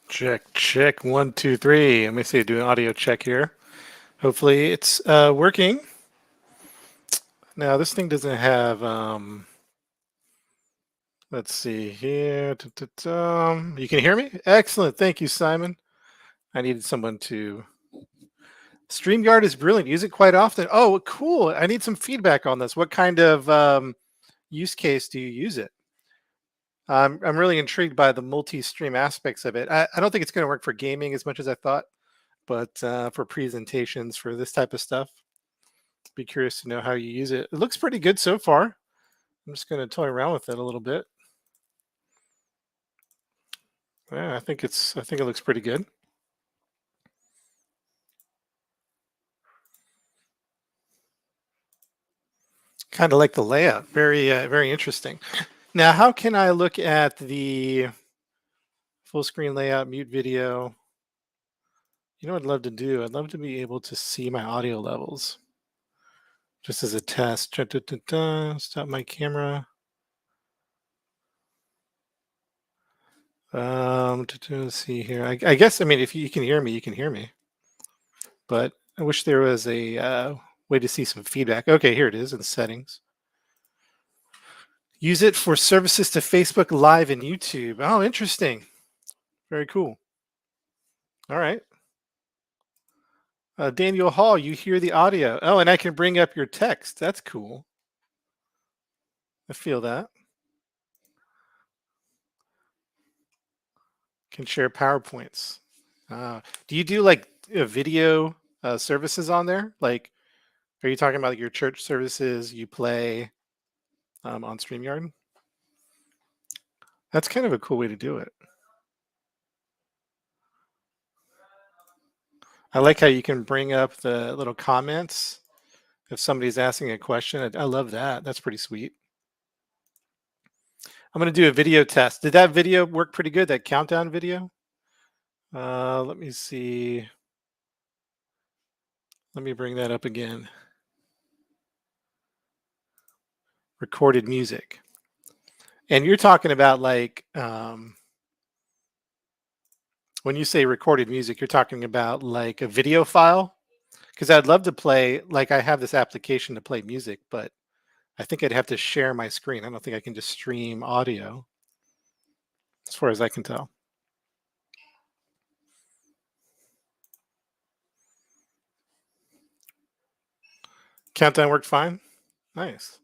Check, check, 1, 2, 3. Let me see, do an audio check here. Hopefully it's working. Now this thing doesn't have, let's see here. You can hear me? Excellent. Thank you, Simon. I needed someone to. StreamYard is brilliant. Use it quite often. Oh, cool. I need some feedback on this. What kind of use case do you use it? I'm really intrigued by the multi-stream aspects of it. I don't think it's going to work for gaming as much as I thought, but for presentations, for this type of stuff, be curious to know how you use it. It looks pretty good so far. I'm just going to toy around with it a little bit. Yeah, I think it looks pretty good. Kind of like the layout. Very interesting. Now, how can I look at the full screen layout, mute video? You know what I'd love to do? I'd love to be able to see my audio levels. Just as a test. Stop my camera. Let's see here. I guess, I mean, if you can hear me, you can hear me. But I wish there was a way to see some feedback. Okay, here it is in settings. Use it for services to Facebook Live and YouTube. Oh, interesting. Very cool. All right. Daniel Hall, you hear the audio. Oh, and I can bring up your text. That's cool. I feel that. Can share PowerPoints. Do you do like video services on there? Like, are you talking about your church services you play on StreamYard? That's kind of a cool way to do it. I like how you can bring up the little comments if somebody's asking a question. I love that. That's pretty sweet. I'm going to do a video test. Did that video work pretty good, that countdown video? Let me see. Let me bring that up again. Recorded music. And you're talking about like, when you say recorded music, you're talking about like a video file? Because I'd love to play, like I have this application to play music, but I think I'd have to share my screen. I don't think I can just stream audio, as far as I can tell. Countdown worked fine? Nice.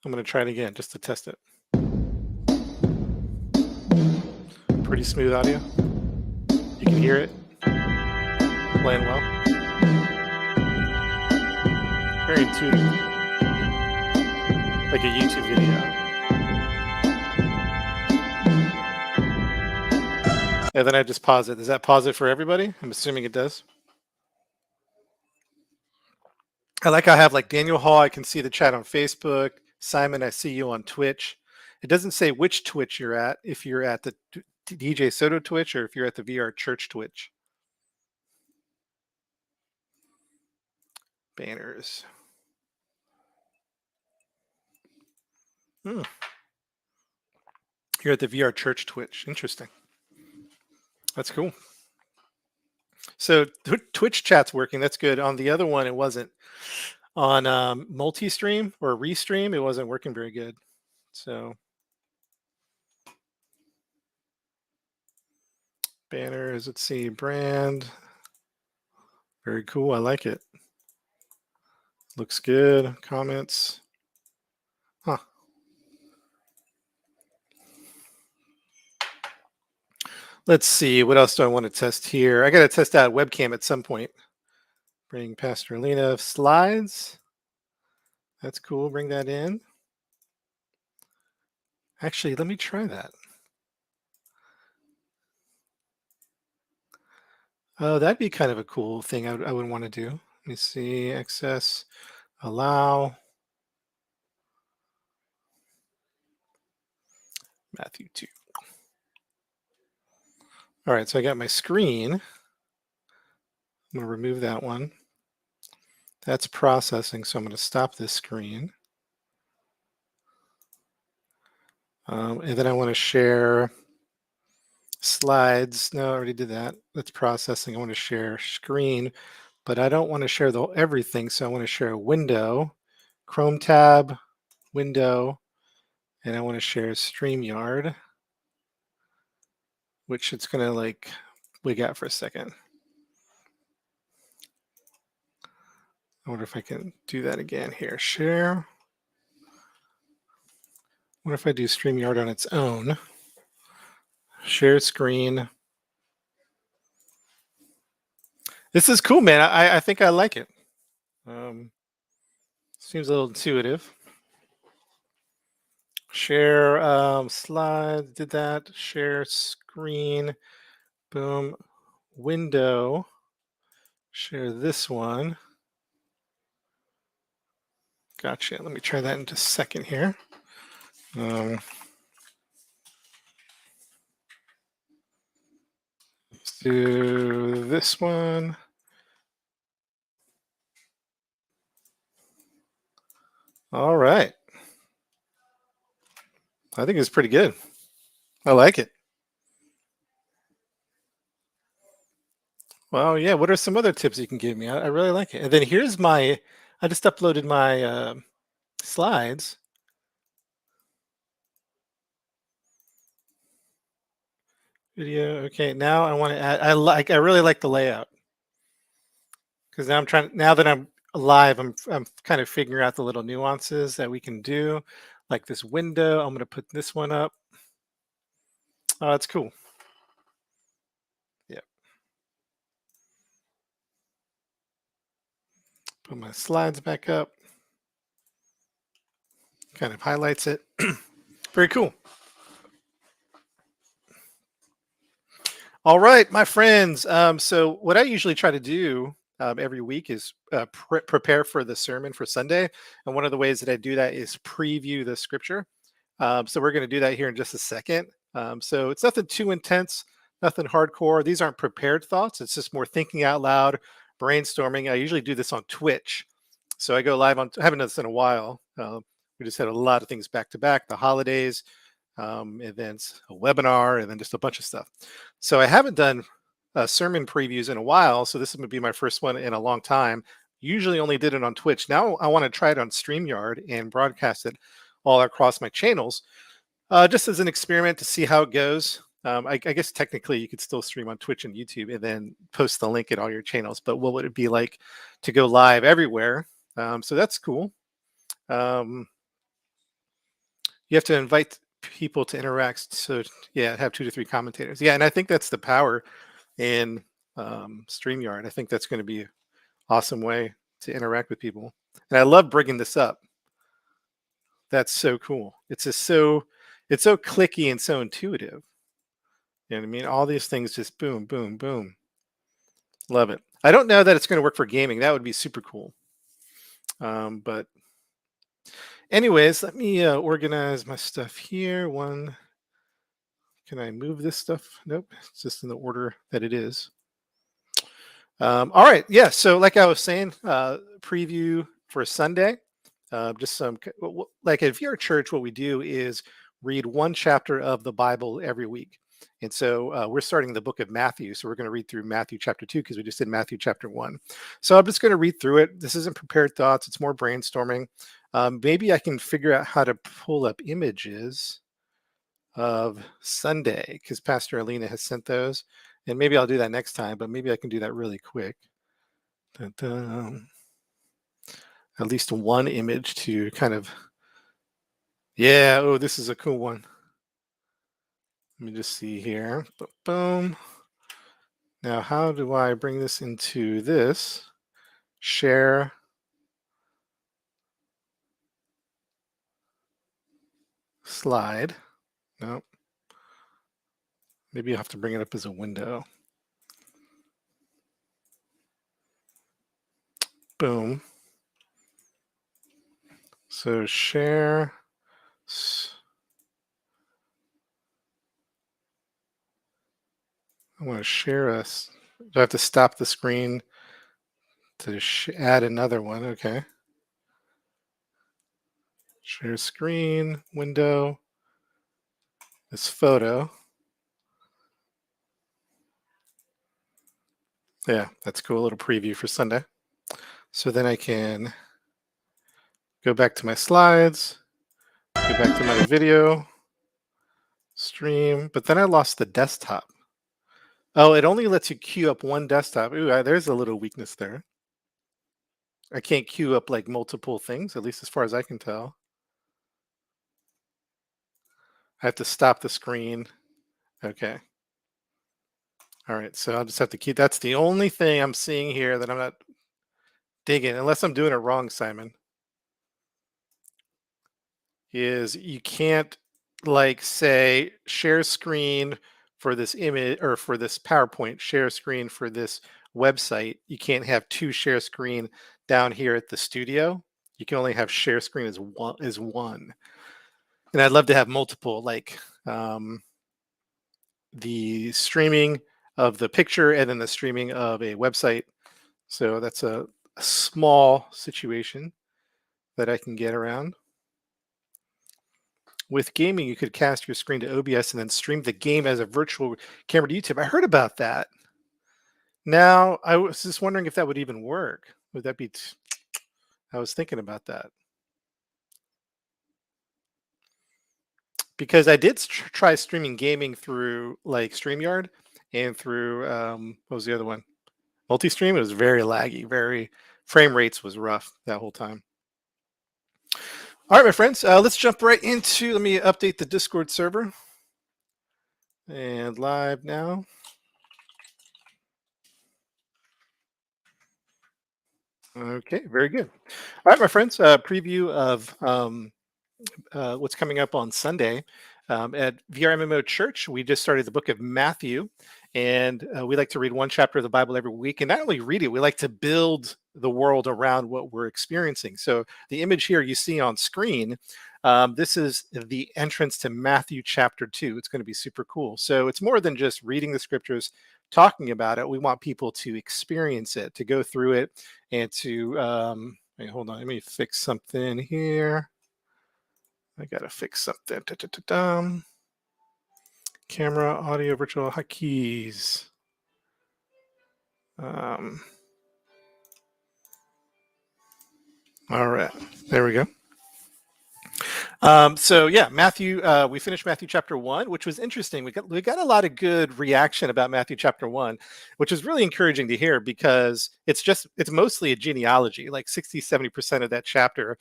I'm going to try it again just to test it. Pretty smooth audio. You can hear it playing well. Very intuitive. Like a YouTube video. And then I just pause it. Does that pause it for everybody? I'm assuming it does. I like I have like Daniel Hall. I can see the chat on Facebook. Simon, I see you on Twitch. It doesn't say which Twitch you're at, if you're at the DJ Soto Twitch or if you're at the VR Church Twitch. Banners. You're at the VR Church Twitch. Interesting. That's cool. So Twitch chat's working. That's good. On the other one, it wasn't. On multi-stream or restream, it wasn't working very good. So banners, let's see, brand. Very cool. I like it. Looks good. Comments. Huh. Let's see. What else do I want to test here? I got to test out webcam at some point. Bring Pastor Lena slides. That's cool. Bring that in. Actually, let me try that. Oh, that'd be kind of a cool thing I would want to do. Let me see. Access. Allow. Matthew 2. All right, so I got my screen. I'm going to remove that one. That's processing, so I'm going to stop this screen. And then I want to share Slides. No, I already did that. That's processing. I want to share screen, but I don't want to share the everything. So I want to share a window, Chrome tab, window, and I want to share StreamYard, which it's going to like wig out for a second. I wonder if I can do that again here. Share. What if I do StreamYard on its own? Share screen. This is cool, man. I think I like it. Seems a little intuitive. Share slides, did that. Share screen, boom, window. Share this one. Gotcha. Let me try that in just a second here. Let's do this one. All right. I think it's pretty good. I like it. Well, yeah. What are some other tips you can give me? I really like it. And then here's my, I just uploaded my slides. Video. Okay. Now I want to add, I really like the layout because now I'm trying, now that I'm live, I'm kind of figuring out the little nuances that we can do, like this window. I'm going to put this one up. Oh, that's cool. Yeah. Put my slides back up. Kind of highlights it. Very cool. All right, my friends. So what I usually try to do every week is prepare for the sermon for Sunday. And one of the ways that I do that is preview the scripture. So we're going to do that here in just a second. So it's nothing too intense, nothing hardcore. These aren't prepared thoughts. It's just more thinking out loud, brainstorming. I usually do this on Twitch. So I go live on, I haven't done this in a while. We just had a lot of things back to back, the holidays, events, a webinar, and then just a bunch of stuff. So I haven't done sermon previews in a while. So this is going to be my first one in a long time. Usually only did it on Twitch. Now I want to try it on StreamYard and broadcast it all across my channels, just as an experiment to see how it goes. I guess technically you could still stream on Twitch and YouTube and then post the link at all your channels, but what would it be like to go live everywhere? So that's cool. You have to invite people to interact. So yeah, have 2 to 3 commentators. Yeah, and I think that's the power in StreamYard. I think that's going to be an awesome way to interact with people. And I love bringing this up. That's so cool. It's just so, it's so clicky and so intuitive. You know what I mean? All these things just boom, boom, boom. Love it. I don't know that it's going to work for gaming. That would be super cool. But anyways, let me organize my stuff here. One, can I move this stuff? Nope, it's just in the order that it is. All right, yeah. So like I was saying, preview for Sunday. Just some like if you're a church, what we do is read one chapter of the Bible every week. And so we're starting the book of Matthew. So we're going to read through Matthew chapter 2 because we just did Matthew chapter 1. So I'm just going to read through it. This isn't prepared thoughts. It's more brainstorming. Maybe I can figure out how to pull up images of Sunday because Pastor Alina has sent those. And maybe I'll do that next time, but maybe I can do that really quick. Dun, dun. At least one image to kind of, yeah, oh, this is a cool one. Let me just see here. Boom. Now, how do I bring this into this? Share. Slide. Nope. Maybe you have to bring it up as a window. Boom. So share. I want to share us. Do I have to stop the screen to add another one? Okay. Share screen, window, this photo. Yeah, that's cool. A little preview for Sunday. So then I can go back to my slides, go back to my video stream, but then I lost the desktop. Oh, it only lets you queue up one desktop. Ooh, there's a little weakness there. I can't queue up like multiple things, at least as far as I can tell. I have to stop the screen. Okay. All right. So I'll just have to keep. That's the only thing I'm seeing here that I'm not digging, unless I'm doing it wrong, Simon. Is you can't like say share screen for this image or for this PowerPoint, share screen for this website. You can't have two share screen down here at the studio. You can only have share screen as one. And I'd love to have multiple, like the streaming of the picture and then the streaming of a website. So that's a small situation that I can get around. With gaming, you could cast your screen to OBS and then stream the game as a virtual camera to YouTube. I heard about that. Now, I was just wondering if that would even work. Would that be? I was thinking about that because I did try streaming gaming through like StreamYard and through what was the other one? Multi-stream. It was very laggy. Very frame rates was rough that whole time. All right, my friends, let's jump right into. Let me update the Discord server and live now. Okay, very good. All right, my friends, preview of what's coming up on Sunday at VRMMO Church. We just started the book of Matthew, and we like to read one chapter of the Bible every week. And not only read it, we like to build the world around what we're experiencing. So the image here you see on screen, this is the entrance to Matthew chapter 2. It's going to be super cool. So it's more than just reading the scriptures, talking about it. We want people to experience it, to go through it, and to wait, hold on, let me fix something here. I gotta fix something. Da-da-da-dum. Camera, audio, virtual hotkeys. All right, there we go. So yeah, Matthew. We finished Matthew chapter 1, which was interesting. We got a lot of good reaction about Matthew chapter 1, which is really encouraging to hear because it's mostly a genealogy. Like 60-70% of that chapter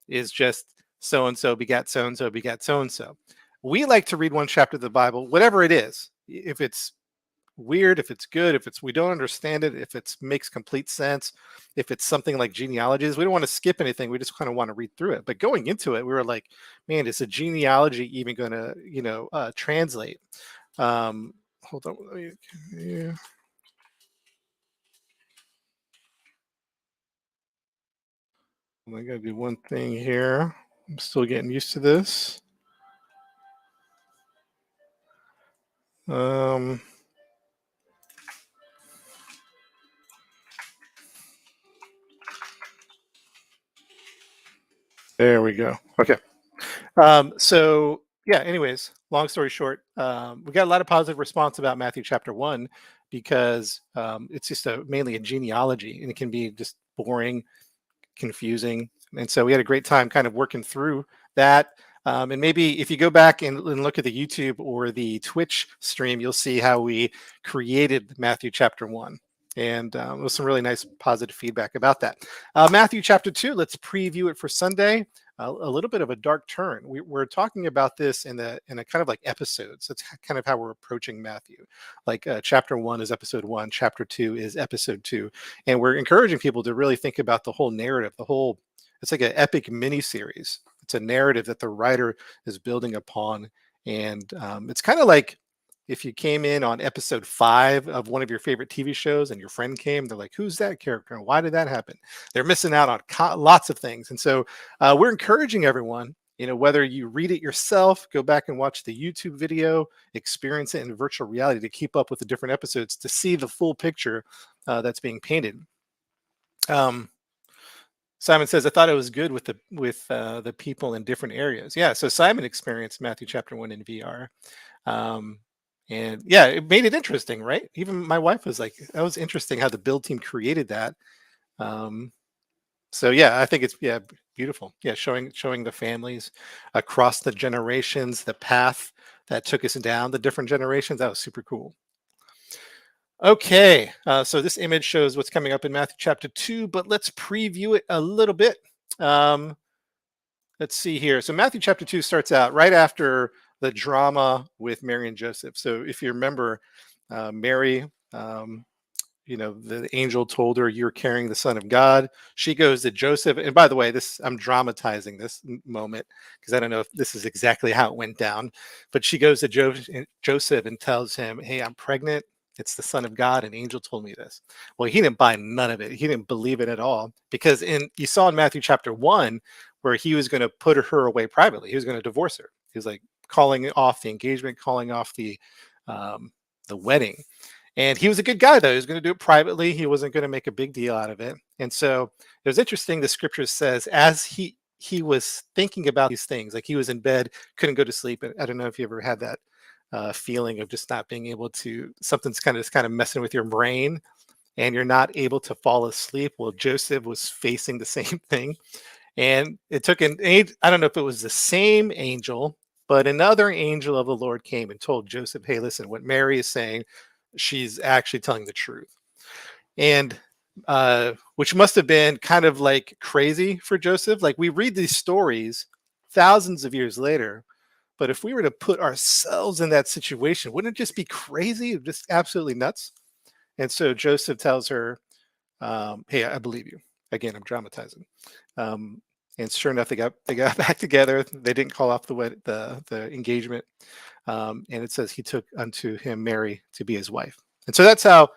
is just so and so begat so and so begat so and so. We like to read one chapter of the Bible, whatever it is. If it's weird, if it's good, if it's we don't understand it, if it makes complete sense, if it's something like genealogies, we don't want to skip anything. We just kind of want to read through it. But going into it, we were like, man, is a genealogy even going to, translate? Hold on. Yeah. I got to do one thing here. I'm still getting used to this. There we go. Okay. So yeah, anyways, long story short, we got a lot of positive response about Matthew chapter 1 because it's just mainly a genealogy and it can be just boring, confusing. And so we had a great time kind of working through that. And maybe if you go back and look at the YouTube or the Twitch stream, you'll see how we created Matthew chapter 1. And with some really nice positive feedback about that. Matthew chapter 2, let's preview it for Sunday. A little bit of a dark turn. We're talking about this in a kind of like episodes. That's kind of how we're approaching Matthew. Like chapter 1 is episode 1, chapter 2 is episode 2, and we're encouraging people to really think about the whole narrative. It's like an epic mini series. It's a narrative that the writer is building upon, and it's kind of like if you came in on episode 5 of one of your favorite TV shows and your friend came, they're like, who's that character? And why did that happen? They're missing out on lots of things. And so we're encouraging everyone, whether you read it yourself, go back and watch the YouTube video, experience it in virtual reality to keep up with the different episodes, to see the full picture that's being painted. Simon says, I thought it was good with the people in different areas. Yeah, so Simon experienced Matthew chapter 1 in VR. And yeah, it made it interesting, right? Even my wife was like, that was interesting how the build team created that. Um, so yeah, I think it's yeah beautiful. Yeah, showing the families across the generations, the path that took us down the different generations. That was super cool. Okay, so this image shows what's coming up in Matthew chapter 2, but let's preview it a little bit. Um, let's see here. So Matthew chapter 2 starts out right after the drama with Mary and Joseph. So if you remember, Mary, the angel told her, "You're carrying the Son of God." She goes to Joseph, and by the way, this I'm dramatizing this moment because I don't know if this is exactly how it went down, but she goes to Joseph and tells him, "Hey, I'm pregnant. It's the Son of God. An angel told me this." Well, he didn't buy none of it. He didn't believe it at all because you saw in Matthew chapter 1 where he was going to put her away privately. He was going to divorce her. He was like calling off the engagement, calling off um, the wedding. And he was a good guy, though. He was going to do it privately. He wasn't going to make a big deal out of it. And so it was interesting. The scripture says, as he was thinking about these things, like he was in bed, couldn't go to sleep. I don't know if you ever had that feeling of just not being able to. Something's kind of messing with your brain, and you're not able to fall asleep. Well, Joseph was facing the same thing, and it took I don't know if it was the same angel, but another angel of the Lord came and told Joseph, "Hey, listen, what Mary is saying, she's actually telling the truth." And which must have been kind of like crazy for Joseph. Like we read these stories thousands of years later, but if we were to put ourselves in that situation, wouldn't it just be crazy? Just absolutely nuts. And so Joseph tells her, "Hey, I believe you." Again, I'm dramatizing. Um, and sure enough, they got back together. They didn't call off the engagement. And it says he took unto him Mary to be his wife. And so that's how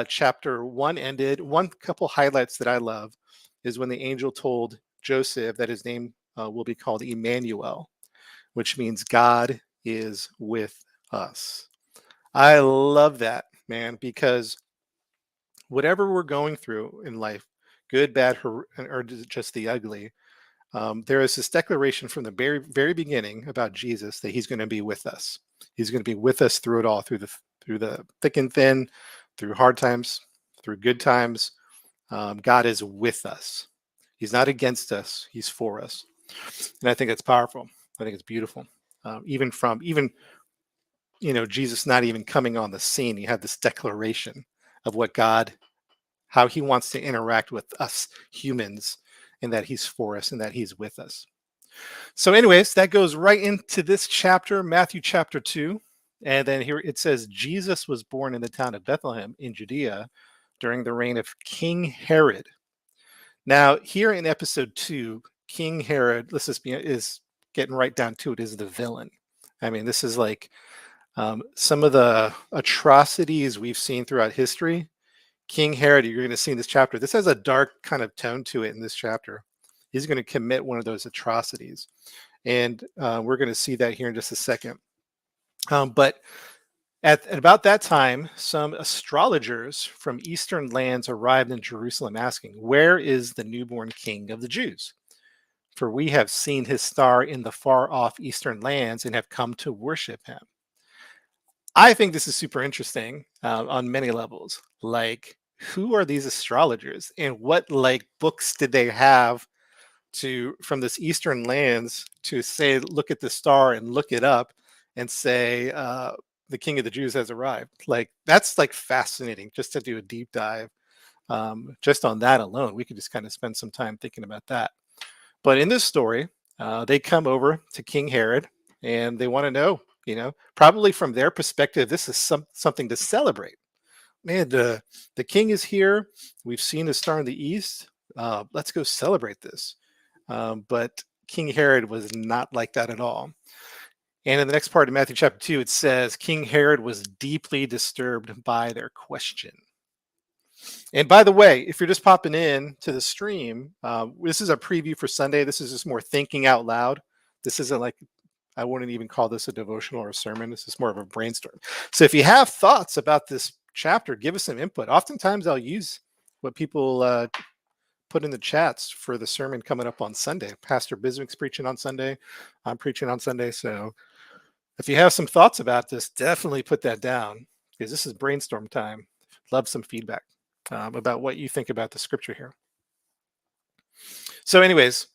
chapter 1 ended. One couple highlights that I love is when the angel told Joseph that his name will be called Emmanuel, which means God is with us. I love that, man, because whatever we're going through in life, good, bad, or just the ugly, there is this declaration from the very, very beginning about Jesus that he's going to be with us. He's going to be with us through it all, through the thick and thin, through hard times, through good times. God is with us. He's not against us. He's for us, and I think that's powerful. I think it's beautiful. Even Jesus not even coming on the scene, you have this declaration of what God, how he wants to interact with us humans, and that he's for us and that he's with us. So, anyways, that goes right into this chapter, Matthew chapter 2. And then here it says, Jesus was born in the town of Bethlehem in Judea during the reign of King Herod. Now, here in episode 2, King Herod, let's just be, is getting right down to it, is the villain. I mean, this is like some of the atrocities we've seen throughout history. King Herod, you're going to see in this chapter, this has a dark kind of tone to it in this chapter. He's going to commit one of those atrocities. And we're going to see that here in just a second. But at about that time, some astrologers from eastern lands arrived in Jerusalem asking, "Where is the newborn king of the Jews? For we have seen his star in the far off eastern lands and have come to worship him." I think this is super interesting on many levels. Like, who are these astrologers and what like books did they have to from this eastern lands to say, look at the star and look it up and say the king of the Jews has arrived? Like that's like fascinating just to do a deep dive. Just on that alone, we could just kind of spend some time thinking about that. But in this story, they come over to King Herod and they want to know, probably from their perspective, this is something to celebrate. Man, the king is here. We've seen the star in the east. Let's go celebrate this. But King Herod was not like that at all. And in the next part of Matthew chapter 2, it says, King Herod was deeply disturbed by their question. And by the way, if you're just popping in to the stream, this is a preview for Sunday. This is just more thinking out loud. This isn't like, I wouldn't even call this a devotional or a sermon. This is more of a brainstorm. So if you have thoughts about this chapter, give us some input. Oftentimes I'll use what people put in the chats for the sermon coming up on Sunday. Pastor Biswick's preaching on Sunday. I'm preaching on Sunday. So If you have some thoughts about this, definitely put that down because this is brainstorm time. Love some feedback about what you think about the scripture here. So, anyways,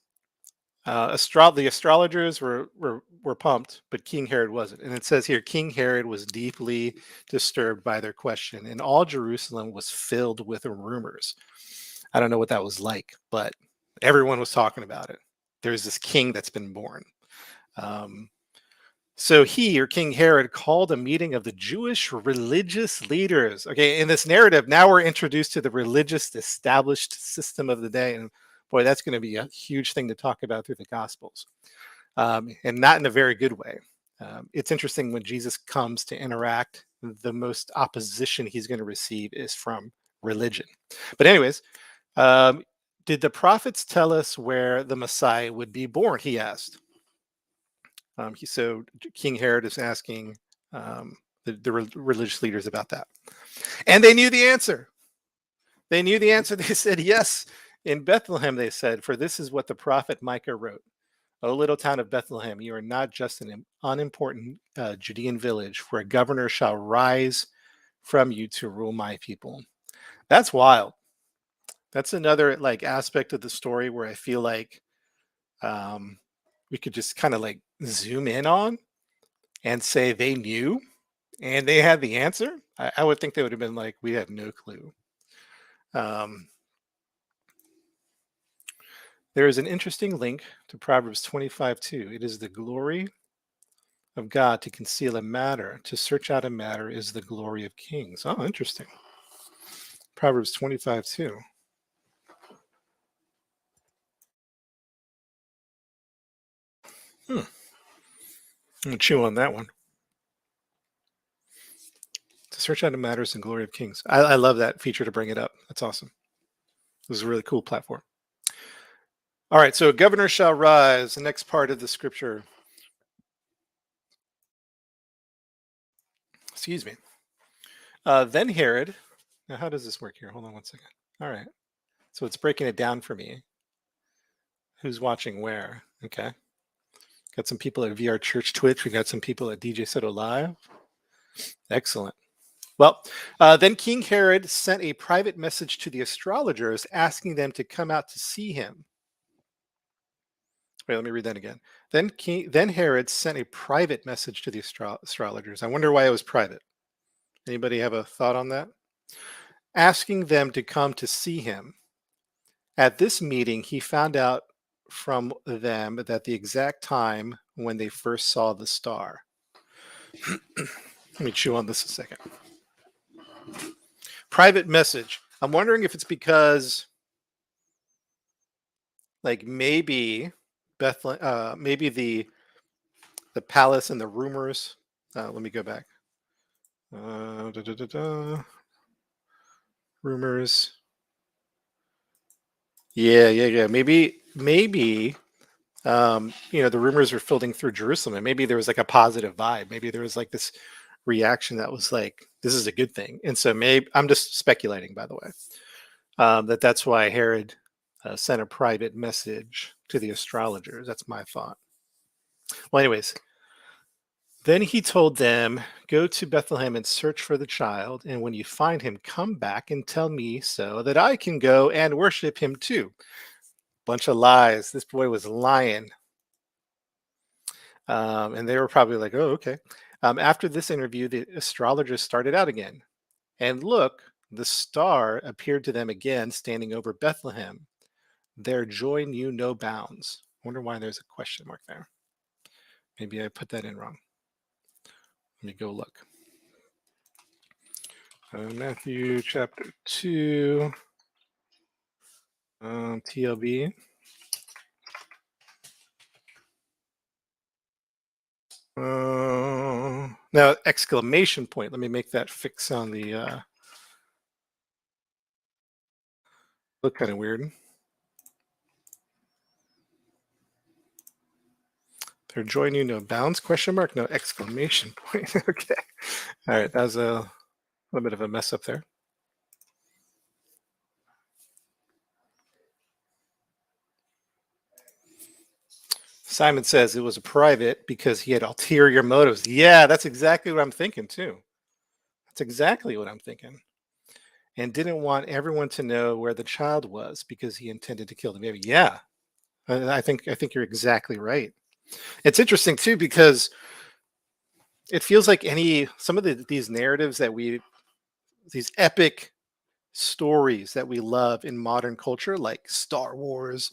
the astrologers were pumped, but King Herod wasn't. And it says here, King Herod was deeply disturbed by their question, and all Jerusalem was filled with rumors. I don't know what that was like, but everyone was talking about it. There's this king that's been born. Um, so he, or King Herod, called a meeting of the Jewish religious leaders. Okay, in this narrative, now we're introduced to the religious established system of the day. And boy, that's going to be a huge thing to talk about through the Gospels, and not in a very good way. It's interesting when Jesus comes to interact, the most opposition he's going to receive is from religion. But, anyways, um, did the prophets tell us where the Messiah would be born? He asked. So King Herod is asking the religious leaders about that. And they knew the answer. They knew the answer. They said, yes, in Bethlehem, they said, for this is what the prophet Micah wrote. O little town of Bethlehem, you are not just an unimportant Judean village, for a governor shall rise from you to rule my people. That's wild. That's another like aspect of the story where I feel like we could just kind of like zoom in on and say they knew and they had the answer. I would think they would have been like, we have no clue. There is an interesting link to Proverbs 25:2. It is the glory of God to conceal a matter, to search out a matter is the glory of kings. Oh, interesting. Proverbs 25:2. I'm gonna chew on that one. To search out a matter is the glory of kings. I love that feature to bring it up. That's awesome. This is a really cool platform. All right, so governor shall rise, the next part of the scripture. Excuse me. Then Herod. Now, how does this work here? Hold on one second. All right. So it's breaking it down for me. Who's watching where? Okay. Got some people at VR Church Twitch. We got some people at DJ Soto Live. Excellent. Well, then King Herod sent a private message to the astrologers asking them to come out to see him. Wait, let me read that again. Then Herod sent a private message to the astrologers. I wonder why it was private. Anybody have a thought on that? Asking them to come to see him. At this meeting, he found out from them that the exact time when they first saw the star. Let me chew on this a second. Private message. I'm wondering if it's because, like, maybe Bethlehem, maybe the palace and the rumors. Let me go back. Rumors. Yeah. Maybe the rumors were filtering through Jerusalem, and maybe there was like a positive vibe. Maybe there was like this reaction that was like, this is a good thing. And so maybe I'm just speculating, by the way, that's why Herod sent a private message to the astrologers. That's my thought. Well, anyways, then he told them, go to Bethlehem and search for the child. And when you find him, come back and tell me so that I can go and worship him too. Bunch of lies. This boy was lying. And they were probably like, oh, okay. After this interview, the astrologers started out again. And look, the star appeared to them again, standing over Bethlehem. Their joy knew no bounds. Wonder why there's a question mark there. Maybe I put that in wrong. Let me go look. Matthew chapter 2, TLB. Now, exclamation point. Let me make that fix on the. Look kind of weird. Their joy knew no bounds? Question mark? No exclamation point. Okay. All right. That was a little bit of a mess up there. Simon says it was a private because he had ulterior motives. Yeah, that's exactly what I'm thinking too. That's exactly what I'm thinking. And didn't want everyone to know where the child was because he intended to kill the baby. Yeah, I think you're exactly right. It's interesting too because it feels like some of these narratives that these epic stories that we love in modern culture, like Star Wars,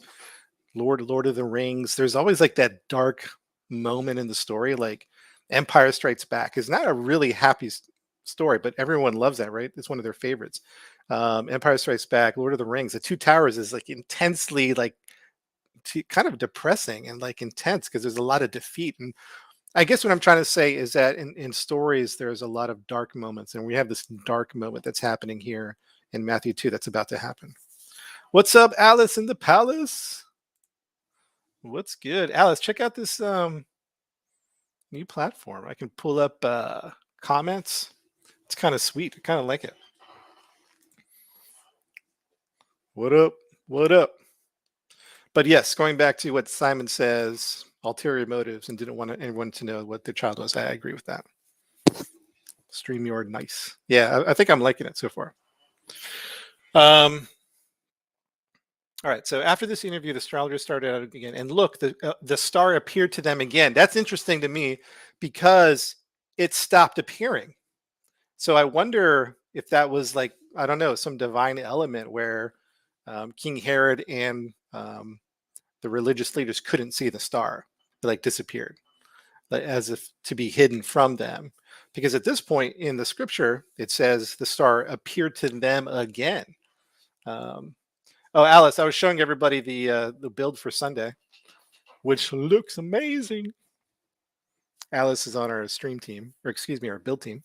Lord of the Rings. There's always like that dark moment in the story, like Empire Strikes Back is not a really happy story, but everyone loves that, right? It's one of their favorites. Empire Strikes Back, Lord of the Rings, The Two Towers is like intensely like kind of depressing and like intense because there's a lot of defeat. And I guess what I'm trying to say is that in stories there's a lot of dark moments, and we have this dark moment that's happening here in Matthew 2 that's about to happen. What's up, Alice in the Palace? What's good? Alice, check out this new platform. I can pull up comments. It's kind of sweet. I kind of like it. What up? What up? But yes, going back to what Simon says, ulterior motives, and didn't want anyone to know what the child was. I agree with that. StreamYard, nice. Yeah, I think I'm liking it so far. Um, all right. So after this interview, the astrologers started out again, and look, the star appeared to them again. That's interesting to me because it stopped appearing. So I wonder if that was like, I don't know, some divine element where King Herod and the religious leaders couldn't see the star. It like disappeared, like, as if to be hidden from them. Because at this point in the scripture, it says the star appeared to them again. Um, oh, Alice, I was showing everybody the build for Sunday, which looks amazing. Alice is on our stream team, or excuse me, our build team.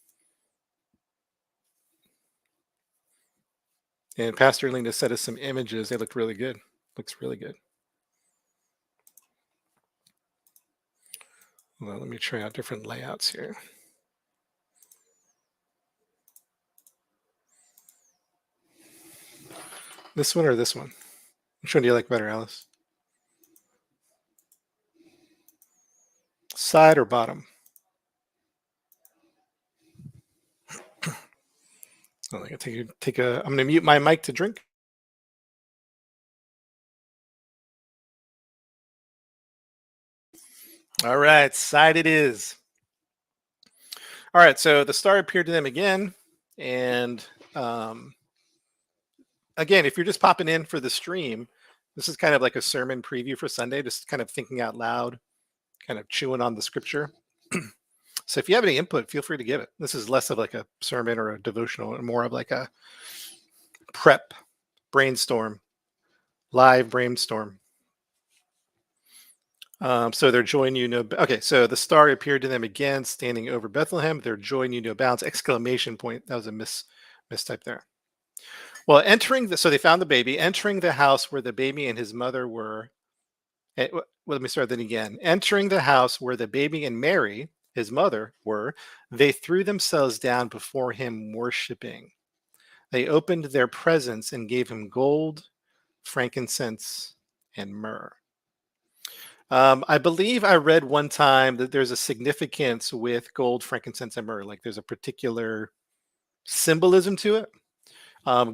And Pastor Lena sent us some images. They looked really good. Looks really good. Well, let me try out different layouts here. This one or this one? Which one do you like better, Alice? Side or bottom? I'm gonna I'm gonna mute my mic to drink. All right, side it is. All right, so the star appeared to them again, and again, if you're just popping in for the stream, this is kind of like a sermon preview for Sunday, just kind of thinking out loud, kind of chewing on the scripture. So if you have any input, feel free to give it. This is less of like a sermon or a devotional, and more of like a prep brainstorm, live brainstorm. So their joy knew no. Okay, so the star appeared to them again, standing over Bethlehem. Their joy knew no bounds! Exclamation point. That was a mistype there. Well, so they found the baby. Entering the house where the baby and his mother were. Well, let me start then again. Entering the house where the baby and Mary, his mother, were, they threw themselves down before him, worshiping. They opened their presents and gave him gold, frankincense, and myrrh. I believe I read one time that there's a significance with gold, frankincense, and myrrh. Like there's a particular symbolism to it.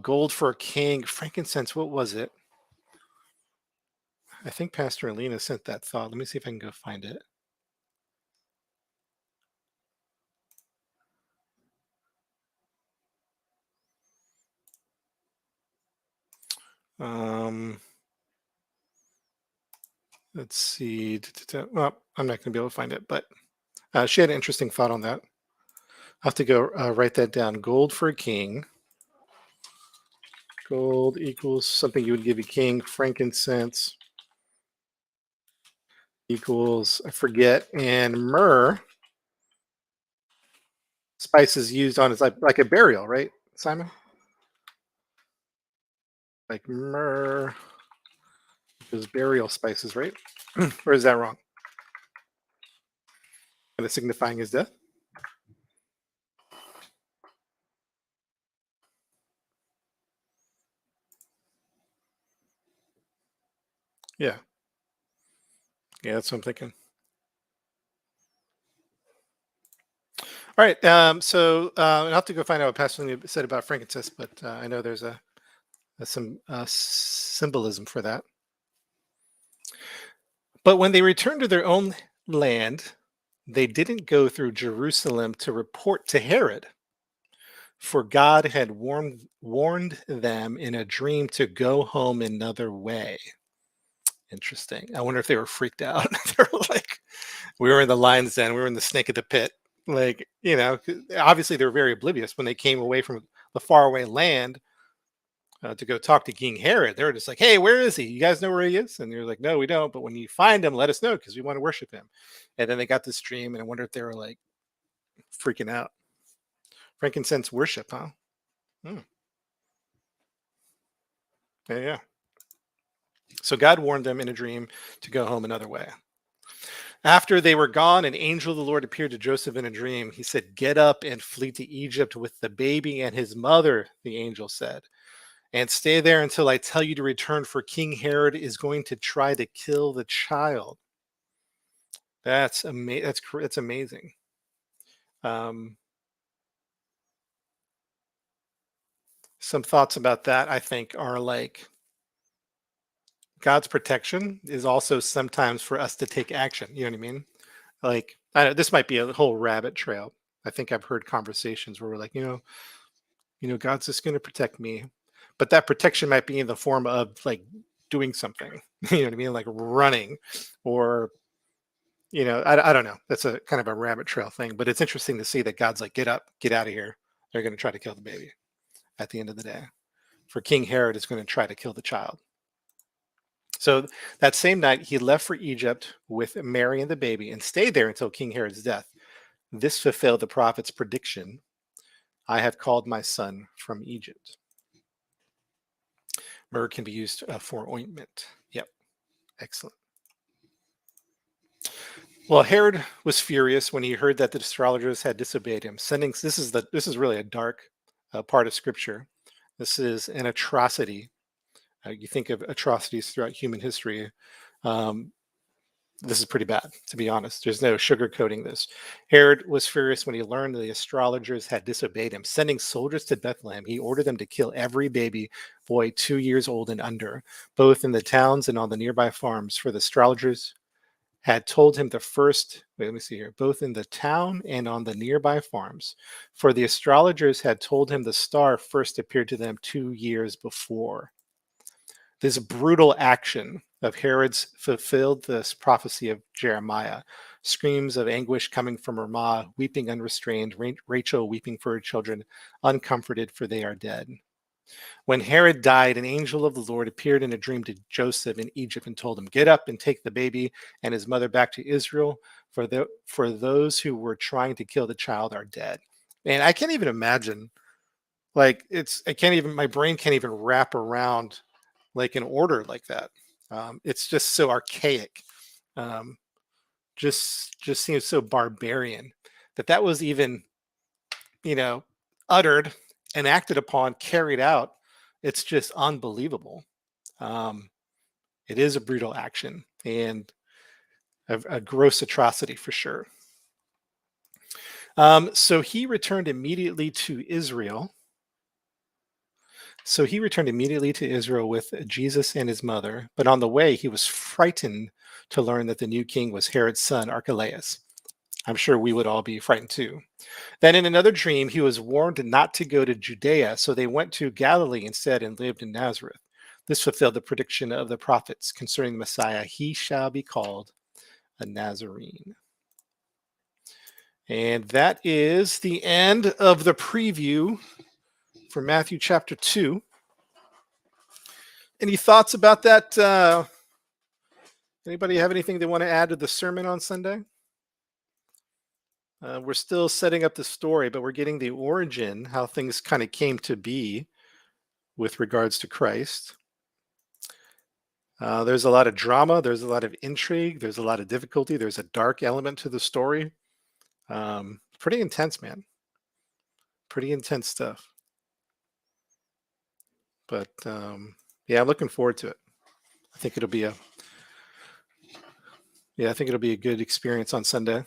Gold for a king, frankincense. What was it? I think Pastor Alina sent that thought. Let me see if I can go find it. Let's see. Well, I'm not going to be able to find it, but she had an interesting thought on that. I'll have to go write that down. Gold for a king. Gold equals something you would give a king. Frankincense equals, I forget, and myrrh. Spices used on, it's like a burial, right, Simon? Like myrrh is burial spices, right? Or is that wrong? And it's signifying his death? Yeah. Yeah, that's what I'm thinking. All right. I'll have to go find out what Pastor Lee said about frankincense, but I know there's some symbolism for that. But when they returned to their own land, they didn't go through Jerusalem to report to Herod, for God had warned them in a dream to go home another way. Interesting. I wonder if they were freaked out. They were like, we were in the lion's den, we were in the snake of the pit. Like, 'cause obviously they were very oblivious when they came away from the faraway land to go talk to King Herod. They were just like, hey, where is he? You guys know where he is? And you're like, no, we don't. But when you find him, let us know because we want to worship him. And then they got this dream, and I wonder if they were like freaking out. Frankincense worship, huh? Hmm. Yeah, yeah. So God warned them in a dream to go home another way. After they were gone, an angel of the Lord appeared to Joseph in a dream. He said, get up and flee to Egypt with the baby and his mother, the angel said, and stay there until I tell you to return, for King Herod is going to try to kill the child. That's amazing. That's amazing. Um, some thoughts about that, I think, are like God's protection is also sometimes for us to take action. You know what I mean? Like, I know this might be a whole rabbit trail. I think I've heard conversations where we're like, God's just going to protect me, but that protection might be in the form of like doing something. You know what I mean? Like running, or I don't know. That's a kind of a rabbit trail thing, but it's interesting to see that God's like, get up, get out of here. They're going to try to kill the baby at the end of the day. For King Herod is going to try to kill the child. So that same night, he left for Egypt with Mary and the baby and stayed there until King Herod's death. This fulfilled the prophet's prediction: I have called my son from Egypt. Myrrh can be used for ointment. Yep, excellent. Well, Herod was furious when he heard that the astrologers had disobeyed him. This is really a dark part of Scripture. This is an atrocity. You think of atrocities throughout human history. Um, this is pretty bad, to be honest. There's no sugarcoating this. Herod was furious when he learned that the astrologers had disobeyed him. Sending soldiers to Bethlehem, he ordered them to kill every baby boy 2 years old and under, both in the towns and on the nearby farms, for the astrologers had told him let me see here, both in the town and on the nearby farms, for the astrologers had told him the star first appeared to them 2 years before. This brutal action of Herod's fulfilled this prophecy of Jeremiah. Screams of anguish coming from Ramah, weeping unrestrained, Rachel weeping for her children, uncomforted, for they are dead. When Herod died, an angel of the Lord appeared in a dream to Joseph in Egypt and told him, get up and take the baby and his mother back to Israel, for those who were trying to kill the child are dead. And I can't even imagine, my brain can't even wrap around like an order like that. It's just so archaic. Um, just seems so barbarian that was even, you know, uttered and acted upon, carried out. It's just unbelievable. Um, it is a brutal action and a gross atrocity for sure. So he returned immediately to Israel. So he returned immediately to Israel with Jesus and his mother, but on the way he was frightened to learn that the new king was Herod's son, Archelaus. I'm sure we would all be frightened too. Then in another dream, he was warned not to go to Judea, so they went to Galilee instead and lived in Nazareth. This fulfilled the prediction of the prophets concerning the Messiah. He shall be called a Nazarene. And that is the end of the preview for Matthew chapter 2. Any thoughts about that? Anybody have anything they want to add to the sermon on Sunday? We're still setting up the story, but we're getting the origin, how things kind of came to be with regards to Christ. There's a lot of drama. There's a lot of intrigue. There's a lot of difficulty. There's a dark element to the story. Pretty intense, man. Pretty intense stuff. But yeah, I'm looking forward to it. I think it'll be Yeah, I think it'll be a good experience on Sunday.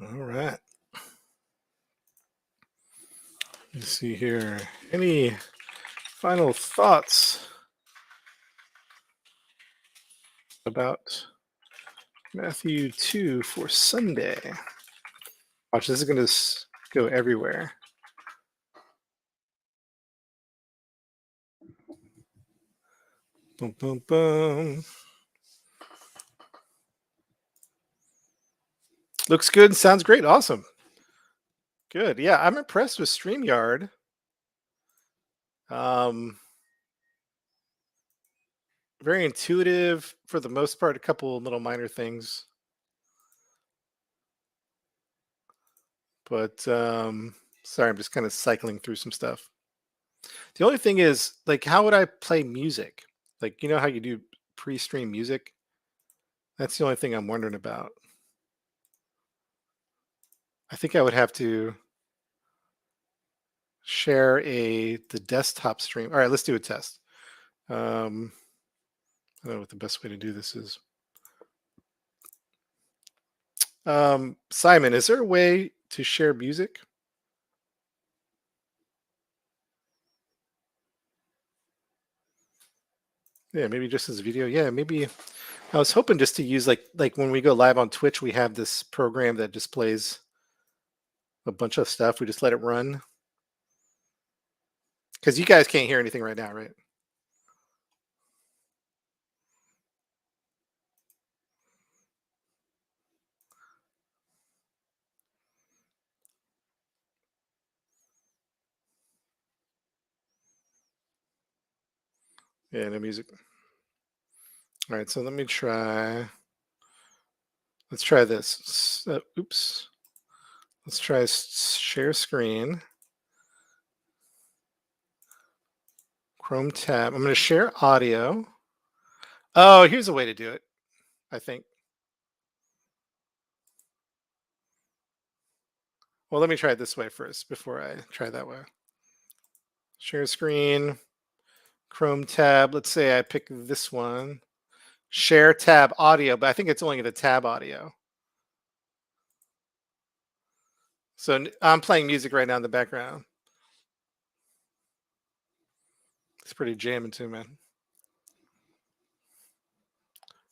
All right. Let's see here. Any final thoughts about Matthew 2 for Sunday? Watch, this is going to go everywhere. Boom, boom, boom. Looks good. Sounds great. Awesome. Good. Yeah, I'm impressed with StreamYard. Very intuitive for the most part. A couple little minor things, but sorry, I'm just kind of cycling through some stuff. The only thing is, like, how would I play music? Like, you know how you do pre-stream music? That's the only thing I'm wondering about. I think I would have to share the desktop stream. All right, let's do a test. I don't know what the best way to do this is. Simon, is there a way to share music? Yeah, maybe just as video. Yeah, maybe I was hoping just to use like when we go live on Twitch, we have this program that displays a bunch of stuff. We just let it run. Because you guys can't hear anything right now, right? Yeah, no music. All right, so let me try. Let's try this. Oops. Let's try share screen. Chrome tab. I'm going to share audio. Oh, here's a way to do it, I think. Well, let me try it this way first before I try that way. Share screen, Chrome tab. Let's say I pick this one. Share tab audio, but I think it's only the tab audio. So I'm playing music right now in the background. It's pretty jamming too, man.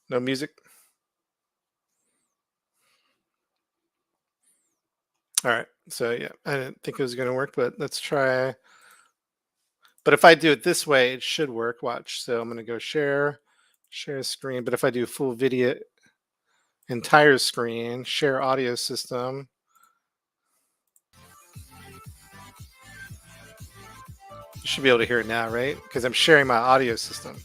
No music. All right. So yeah, I didn't think it was going to work, but let's try. But if I do it this way, it should work. Watch. So I'm going to go share screen. But if I do full video, entire screen, share audio system. You should be able to hear it now, right? Because I'm sharing my audio system.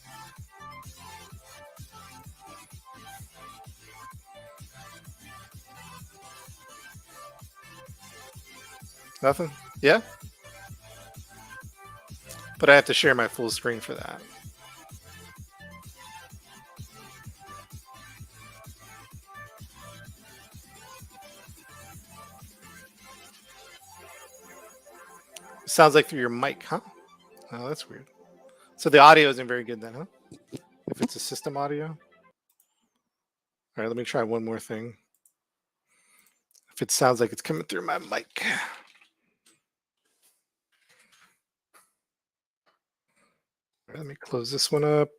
Nothing? Yeah? But I have to share my full screen for that. Sounds like through your mic, huh? Oh, that's weird. So the audio isn't very good then, huh? If it's a system audio. All right, let me try one more thing. If it sounds like it's coming through my mic. Right, let me close this one up.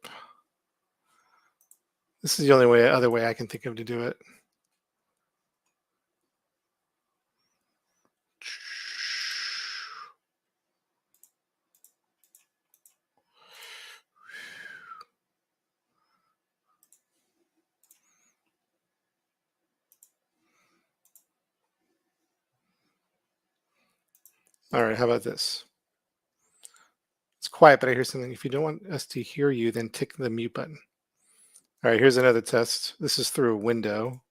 This is the only other way I can think of to do it. All right, how about this? It's quiet, but I hear something. If you don't want us to hear you, then tick the mute button. All right, here's another test. This is through a window.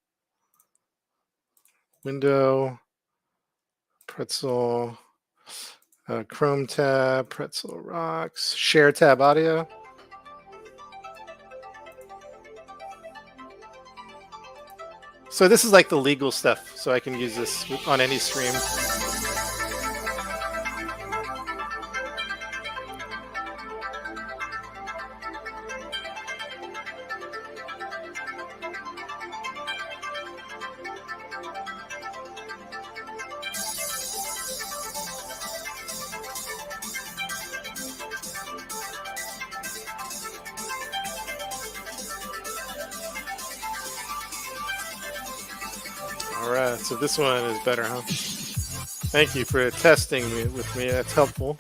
Window, Pretzel, Chrome tab, Pretzel Rocks, Share tab audio. So this is like the legal stuff. So I can use this on any stream. All right, so this one is better, huh? Thank you for testing me with me. That's helpful.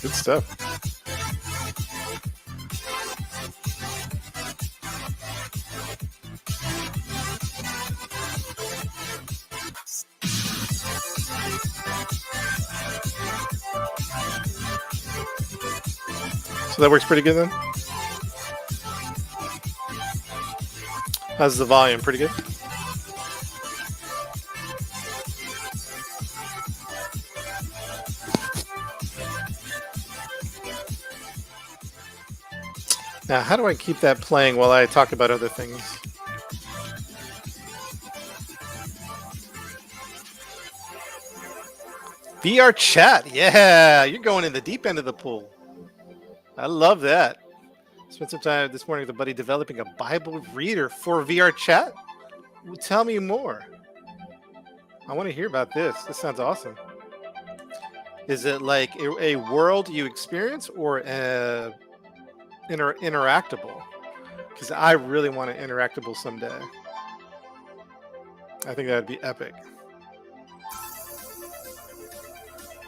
Good stuff. So that works pretty good then? How's the volume? Pretty good? Now, how do I keep that playing while I talk about other things? VR chat. Yeah, you're going in the deep end of the pool. I love that. Spent some time this morning with a buddy developing a Bible reader for VR chat. Tell me more. I want to hear about this. This sounds awesome. Is it like a world you experience or interactable? Because I really want an interactable someday. I think that would be epic.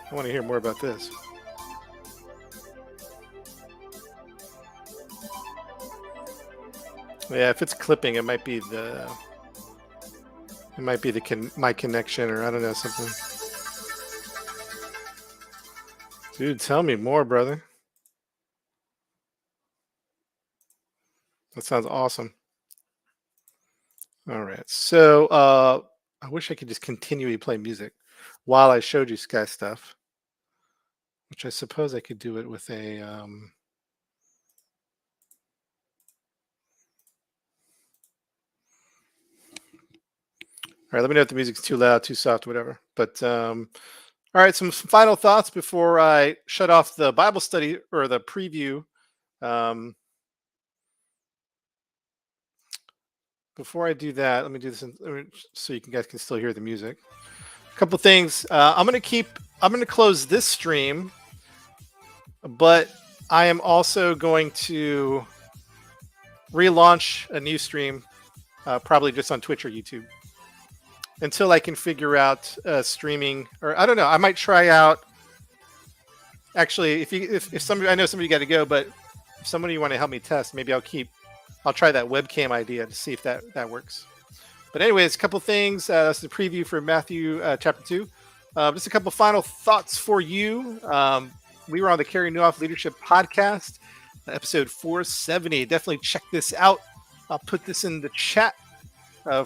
I want to hear more about this. Yeah, if it's clipping, it might be my connection, or I don't know, something. Dude, tell me more, brother. That sounds awesome. All right, so I wish I could just continually play music while I showed you Sky stuff, which I suppose I could do it with a. All right, let me know if the music's too loud, too soft, whatever. But all right, some final thoughts before I shut off the Bible study or the preview. Before I do that, let me do this so you guys can still hear the music. A couple things. I'm going to close this stream, but I am also going to relaunch a new stream, probably just on Twitch or YouTube, until I can figure out streaming, or I don't know. I might try out. Actually, if somebody, I know somebody got to go, but if somebody you want to help me test, maybe I'll try that webcam idea to see if that works. But anyways, a couple things. That's the preview for Matthew chapter 2. Just a couple final thoughts for you. We were on the Carrie Newhoff Leadership Podcast, episode 470. Definitely check this out. I'll put this in the chat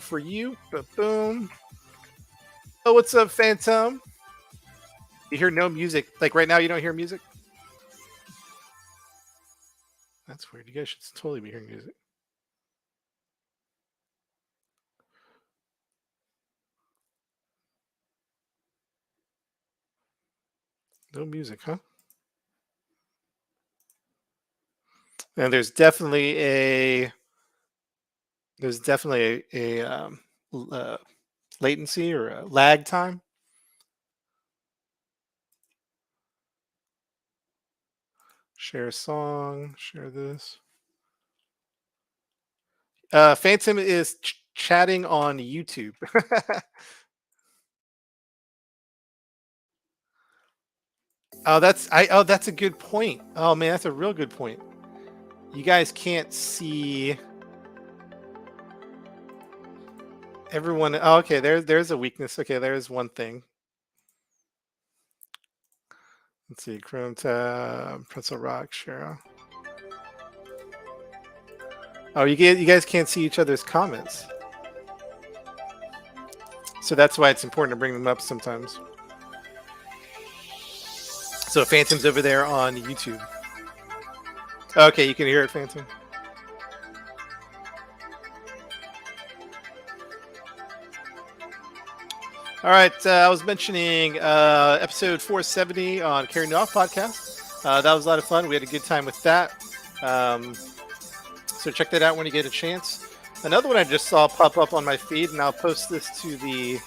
for you. Boom. Oh, what's up, Phantom? You hear no music. Like right now, you don't hear music? That's weird. You guys should totally be hearing music. No music, huh? And there's definitely a latency or a lag time. Share a song. Share this. Phantom is chatting on YouTube. that's a good point. Oh man, that's a real good point. You guys can't see everyone. Oh, okay, there's a weakness. Okay, there's one thing. Let's see, Chrome tab, Pretzel Rock, Cheryl. Oh, you guys can't see each other's comments. So that's why it's important to bring them up sometimes. So Phantom's over there on YouTube. Okay, you can hear it, Phantom. All right, I was mentioning episode 470 on Carrie Newhoff Podcast. That was a lot of fun. We had a good time with that. So check that out when you get a chance. Another one I just saw pop up on my feed, and I'll post this to the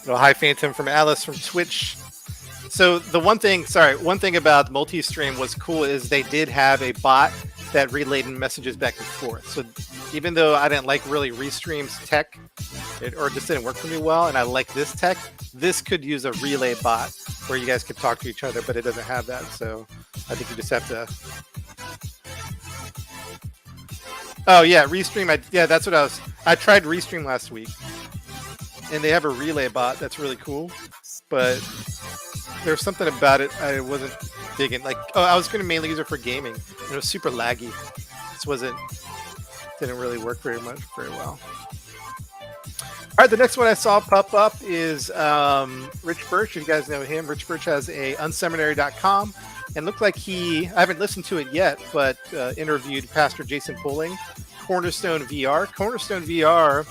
hi Phantom from Alice from Twitch. So the one thing about multi-stream was cool is they did have a bot that relayed messages back and forth. So even though I didn't like really Restream's tech, or just didn't work for me well, and I like this tech, this could use a relay bot where you guys could talk to each other, but it doesn't have that. So I think you just have to. Oh yeah, Restream. That's what I tried Restream last week, and they have a relay bot that's really cool, but there's something about it I wasn't digging. Like, I was going to mainly use it for gaming, and it was super laggy. This didn't really work very well. All right, the next one I saw pop up is Rich Birch. You guys know him. Rich Birch has a unseminary.com, and looked like I haven't listened to it yet, but interviewed Pastor Jason Pulling, Cornerstone VR. Cornerstone VR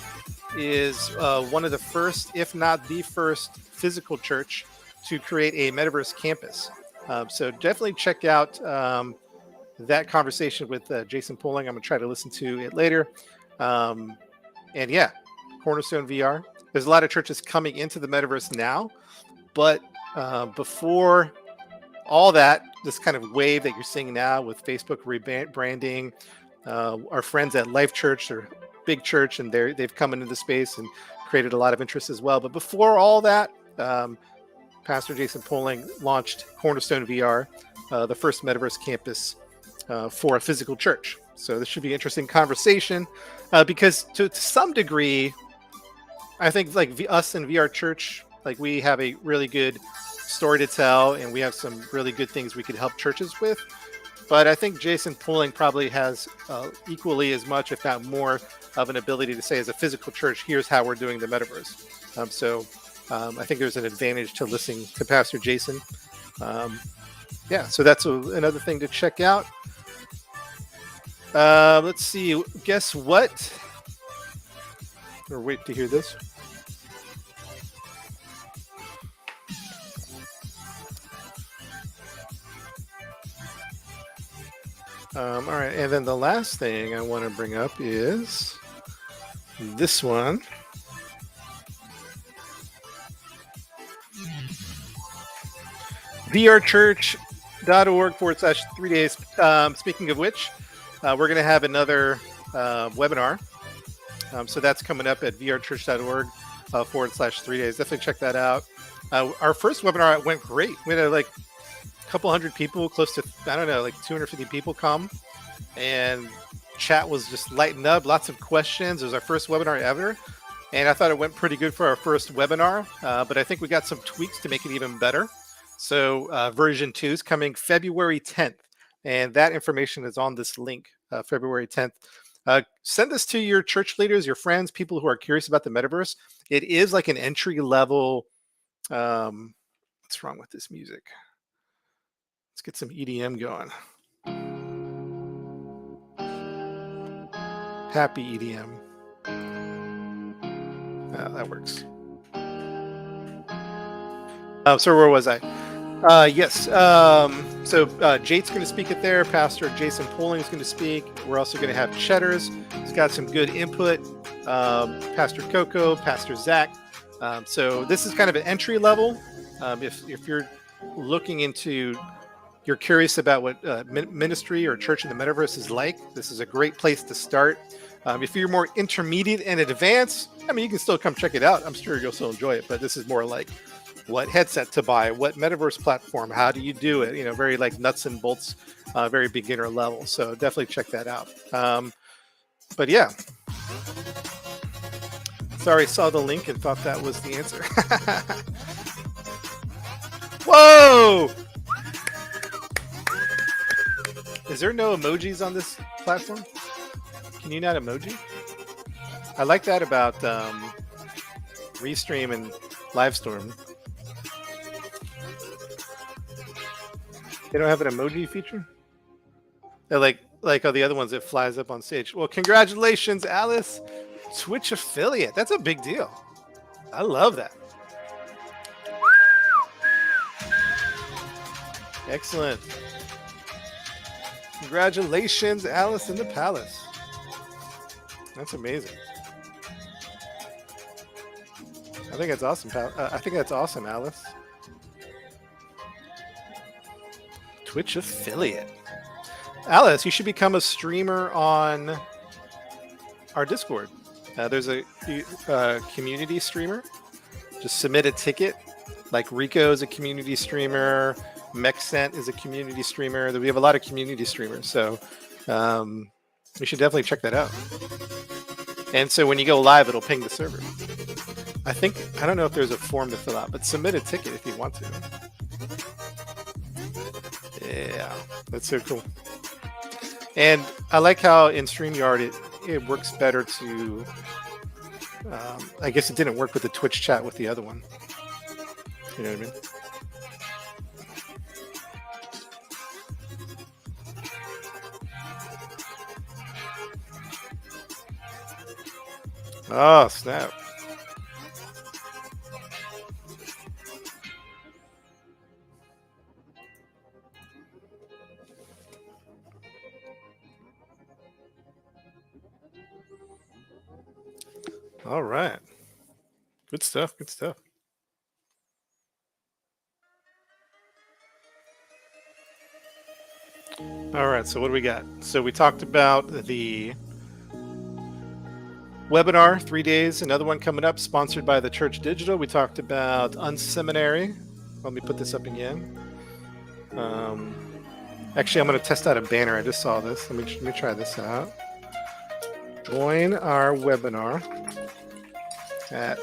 is one of the first, if not the first, physical church to create a metaverse campus. So definitely check out that conversation with Jason Pulling. I'm going to try to listen to it later. And yeah, Cornerstone VR. There's a lot of churches coming into the metaverse now, but before all that, this kind of wave that you're seeing now with Facebook rebranding, our friends at Life Church, they're a big church, and they've come into the space and created a lot of interest as well. But before all that, Pastor Jason Pulling launched Cornerstone VR, the first metaverse campus for a physical church. So this should be an interesting conversation because to some degree, I think like us in VR Church, like we have a really good story to tell, and we have some really good things we could help churches with. But I think Jason Pulling probably has equally as much, if not more, of an ability to say as a physical church, here's how we're doing the metaverse. I think there's an advantage to listening to Pastor Jason. So that's another thing to check out. Let's see. Guess what? Or wait to hear this. All right, and then the last thing I want to bring up is this one. vrchurch.org/3 days. Speaking of which, we're going to have another webinar. So that's coming up at vrchurch.org/3 days. Definitely check that out. Our first webinar went great. We had like a couple hundred people, close to, I don't know, like 250 people come, and chat was just lighting up. Lots of questions. It was our first webinar ever. And I thought it went pretty good for our first webinar, but I think we got some tweaks to make it even better. So version 2 is coming February 10th, and that information is on this link, February 10th. Send this to your church leaders, your friends, people who are curious about the metaverse. It is like an entry level. What's wrong with this music? Let's get some EDM going. Happy EDM. That works. So where was I? Yes. So Jate's going to speak it there. Pastor Jason Pulling is going to speak. We're also going to have Cheddars. He's got some good input. Pastor Coco, Pastor Zach. So this is kind of an entry level. If you're looking into, you're curious about what ministry or church in the metaverse is like, this is a great place to start. If you're more intermediate and advanced, I mean, you can still come check it out. I'm sure you'll still enjoy it, but this is more like what headset to buy, what metaverse platform, how do you do it? Very like nuts and bolts, very beginner level. So definitely check that out. But yeah. Sorry, saw the link and thought that was the answer. Whoa! Is there no emojis on this platform? Can you not emoji? I like that about Restream and Livestorm. They don't have an emoji feature? They're like all the other ones that flies up on stage. Well, congratulations, Alice. Twitch affiliate. That's a big deal. I love that. Excellent. Congratulations, Alice in the Palace. That's amazing. I think that's awesome, pal. I think that's awesome, Alice. Twitch affiliate. Alice, you should become a streamer on our Discord. There's a community streamer. Just submit a ticket. Like Rico is a community streamer. Mexcent is a community streamer. We have a lot of community streamers, so we should definitely check that out. And so when you go live, it'll ping the server. I don't know if there's a form to fill out, but submit a ticket if you want to. Yeah, that's so cool. And I like how in StreamYard it works better to. I guess it didn't work with the Twitch chat with the other one. You know what I mean? Oh, snap. All right. Good stuff. Good stuff. All right. So what do we got? So we talked about the webinar, 3 days, another one coming up, sponsored by the Church Digital. We talked about Unseminary. Let me put this up again. Actually, I'm going to test out a banner. I just saw this. Let me try this out. Join our webinar at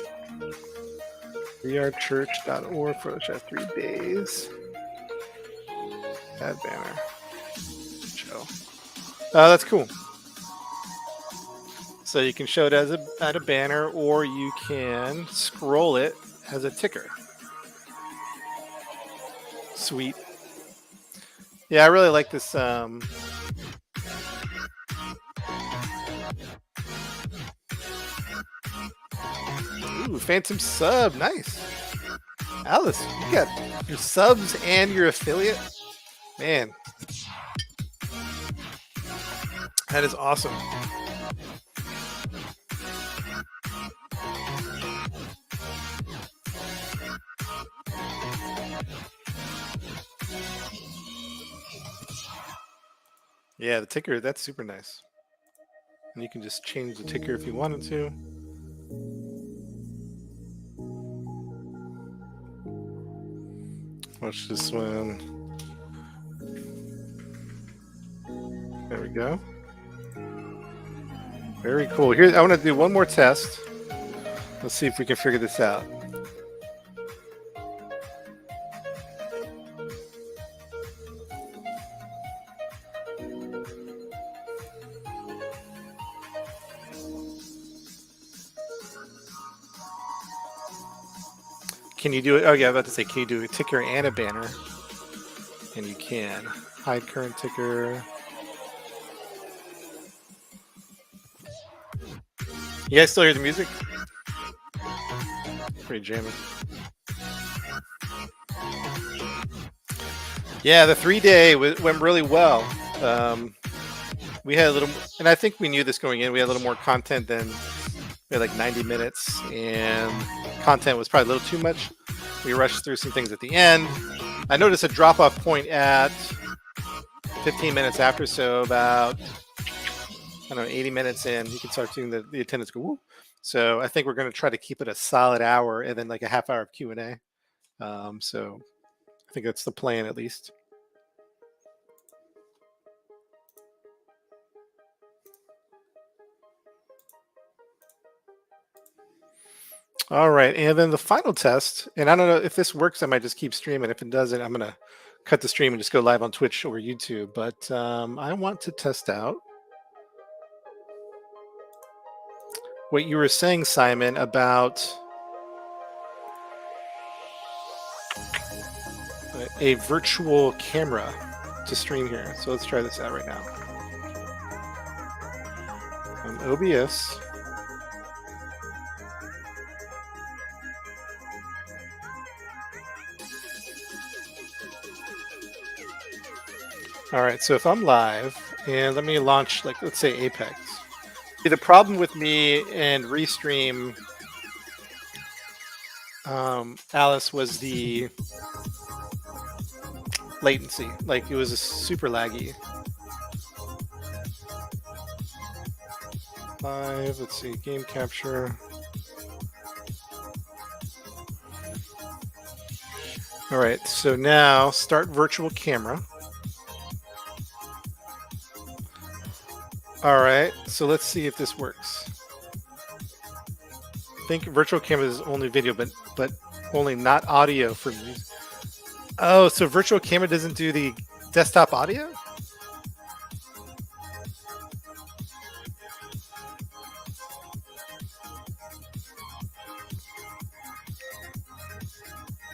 wearechurch.org/3 days. Add banner. Show. That's cool. So you can show it as a banner, or you can scroll it as a ticker. Sweet. Yeah, I really like this. Ooh, Phantom sub, nice. Alice, you got your subs and your affiliate. Man, that is awesome. Yeah, the ticker, that's super nice. And you can just change the ticker if you wanted to. Watch this one. There we go. Very cool. Here, I want to do one more test. Let's see if we can figure this out. Can you do it? Oh, yeah, I was about to say, can you do a ticker and a banner? And you can. Hide current ticker. You guys still hear the music? Pretty jamming. Yeah, the 3-day went really well. We had a little, and I think we knew this going in. We had a little more content than we had, like 90 minutes, and content was probably a little too much. We rushed through some things at the end. I noticed a drop-off point at 15 minutes after, so about, I don't know, 80 minutes in, you can start seeing the attendance go, woo. So I think we're going to try to keep it a solid hour and then like a half hour of Q&A. So I think that's the plan at least. All right, and then the final test, and I don't know if this works, I might just keep streaming. If it doesn't, I'm going to cut the stream and just go live on Twitch or YouTube. But I want to test out what you were saying, Simon, about a virtual camera to stream here. So let's try this out right now. On OBS. All right, so if I'm live, and let me launch, like, let's say Apex. The problem with me and Restream, Alice, was the latency. Like it was a super laggy. Live. Let's see. Game capture. All right. So now start virtual camera. All right. So let's see if this works. I think virtual camera is only video, but only not audio for music. Oh, so virtual camera doesn't do the desktop audio?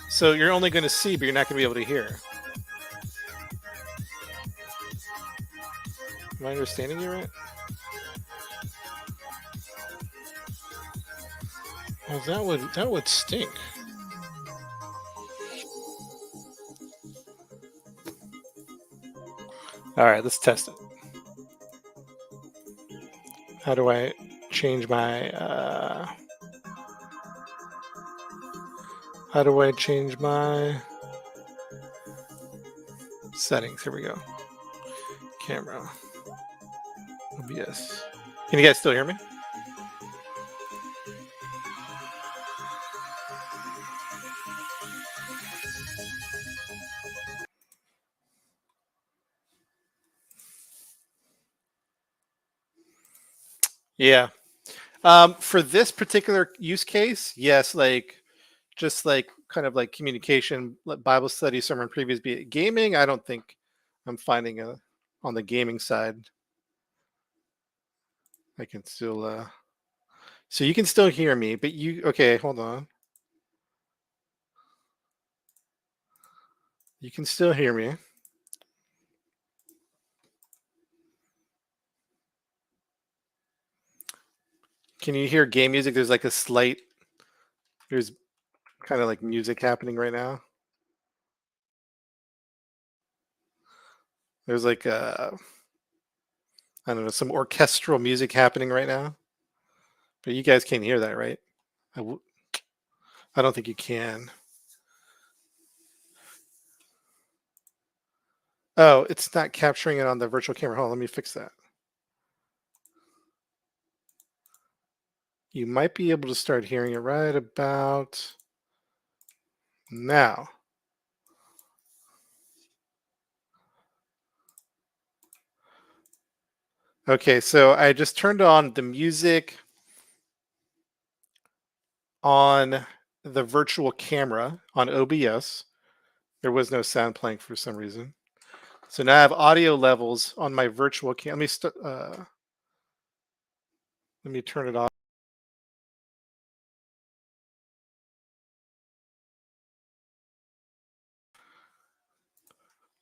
So you're only going to see, but you're not going to be able to hear. Am I understanding you right? Well, that would stink. All right, let's test it. How do I change my? How do I change my settings? Here we go. Camera. OBS. Can you guys still hear me? Yeah. For this particular use case, yes, like just like kind of like communication, Bible study, sermon previews, be it gaming. I don't think I'm finding on the gaming side. I can still so you can still hear me, but okay, hold on. You can still hear me. Can you hear game music? There's like a slight there's kind of like music happening right now. There's like I don't know, some orchestral music happening right now. But you guys can't hear that, right? I don't think you can. Oh, it's not capturing it on the virtual camera. Hold on, let me fix that. You might be able to start hearing it right about now. Okay, so I just turned on the music on the virtual camera on OBS. There was no sound playing for some reason. So now I have audio levels on my virtual cam. Let me turn it off.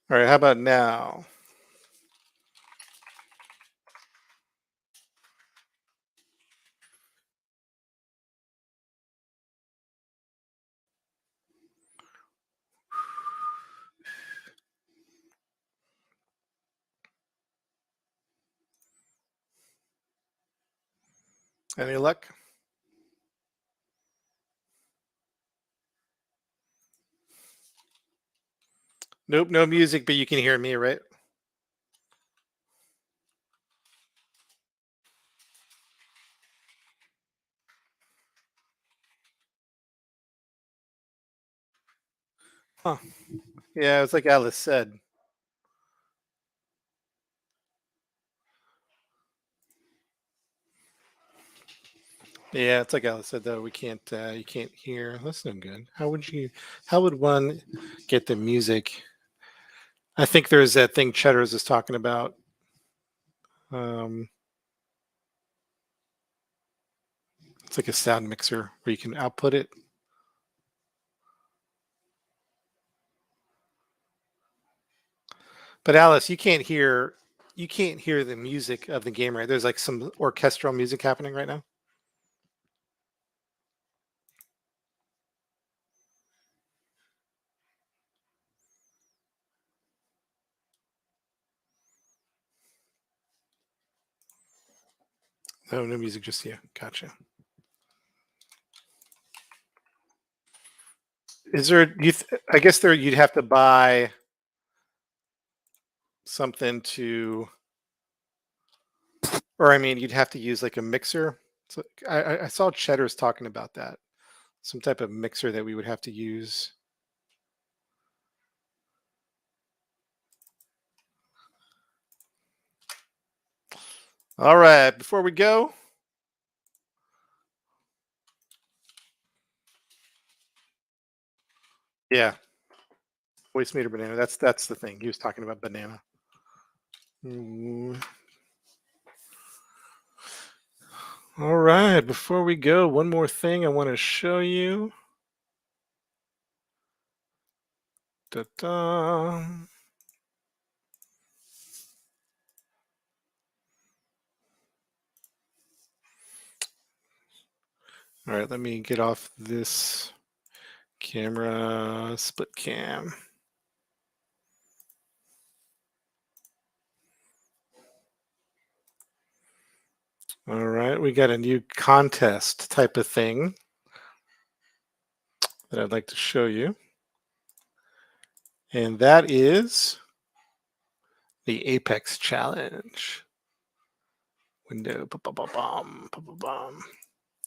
All right, how about now? Any luck? Nope, no music, but you can hear me, right? Huh. Yeah, it's like Alice said. Yeah, it's like Alice said though. We can't. You can't hear. That's no good. How would you? How would one get the music? I think there's that thing Cheddars is talking about. Um, it's like a sound mixer where you can output it. But Alice, you can't hear. You can't hear the music of the game, right? There's like some orchestral music happening right now. Oh, no music, just you. Gotcha. Is there? I guess there you'd have to buy something to, or I mean, you'd have to use like a mixer. So I saw Cheddar's talking about that. Some type of mixer that we would have to use. All right, before we go, yeah, voice meter banana. That's the thing. He was talking about banana. Mm. All right, before we go, one more thing I want to show you. Ta-da. All right, let me get off this camera, split cam. All right, we got a new contest type of thing that I'd like to show you. And that is the Apex Challenge. Window.